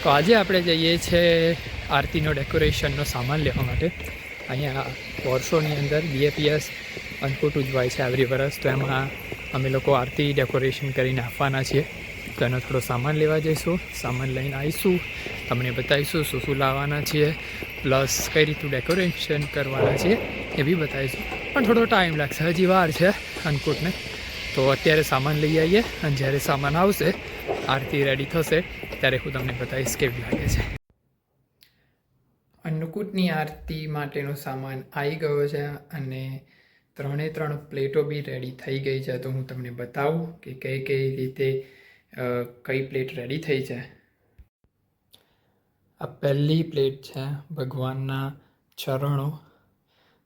તો આજે આપણે જઈએ છીએ આરતીનો ડેકોરેશનનો સામાન લેવા માટે. અહીંયા વર્ષોની અંદર બીએપીએસ અન્નકૂટ ઉજવાય છે એવરી વરસ, તો એમાં અમે લોકો આરતી ડેકોરેશન કરીને આપવાના છીએ. તો એનો થોડો સામાન લેવા જઈશું, સામાન લઈને આવીશું, તમને બતાવીશું શું શું લાવવાના છીએ, પ્લસ કઈ રીતનું ડેકોરેશન કરવાના છીએ એ બી બતાવીશું. પણ થોડો ટાઈમ લાગશે, હજી વાર છે અન્નકૂટને. તો અત્યારે સામાન લઈ આવીએ અને જ્યારે સામાન આવશે, આરતી રેડી થશે, ત્યારે હું તમને બતાવીશ કેવી લાગે છે. અન્નકૂટની આરતી માટેનો સામાન આવી ગયો છે અને 3 પ્લેટો બી રેડી થઈ ગઈ છે. તો હું તમને બતાવું કે કઈ રીતે કઈ પ્લેટ રેડી થઈ છે. આ પહેલી પ્લેટ છે ભગવાનના ચરણો,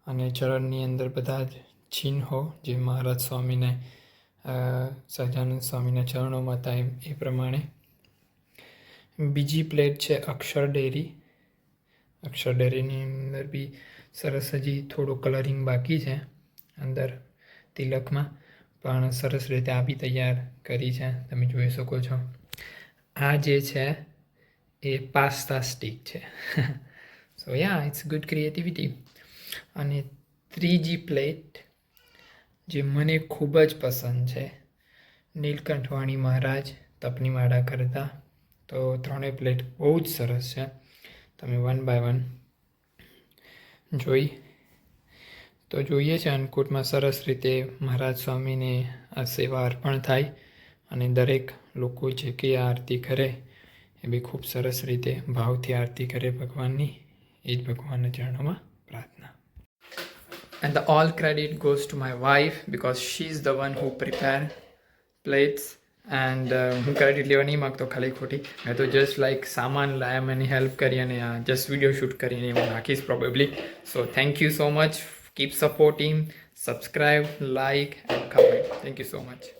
અને ચરણની અંદર બધા જ ચિહ્નો જે મહારાજ સ્વામીને સહજાનંદ સ્વામીના ચરણોમાં હતા એ પ્રમાણે. બીજી પ્લેટ છે અક્ષર ડેરી. અક્ષર ડેરીની અંદર બી સરસ હજી થોડું કલરિંગ બાકી છે અંદર તિલકમાં, પણ સરસ રીતે આ બી તૈયાર કરી છે, તમે જોઈ શકો છો. આ જે છે એ પાસ્તા સ્ટીક છે. સો યા, ઇટ્સ ગુડ ક્રિએટિવિટી. અને ત્રીજી પ્લેટ જે મને ખૂબ જ પસંદ છે, નીલકંઠવાણી મહારાજ તપની માળા કરતા. તો 3 પ્લેટ બહુ જ સરસ છે, તમે 1 બાય 1 જોઈ તો જોઈએ છે. અન્નકૂટમાં સરસ રીતે મહારાજ સ્વામીને આ સેવા અર્પણ થાય અને દરેક લોકો જે કે આરતી કરે એ બી ખૂબ સરસ રીતે ભાવથી આરતી કરે ભગવાનની. એ જ ભગવાનના ચરણોમાં પ્રાર્થના. And the all credit goes to my wife because she's the one who prepared plates. And હું ક્રેડિટ લેવા નહીં માગતો ખાલી ખોટી, મેં તો જસ્ટ લાઈક સામાન લાયા, મને હેલ્પ કરી અને જસ્ટ વિડીયો શૂટ કરીને હું નાખીશ probably. So thank you so much. Keep supporting, subscribe, like and comment. Thank you so much.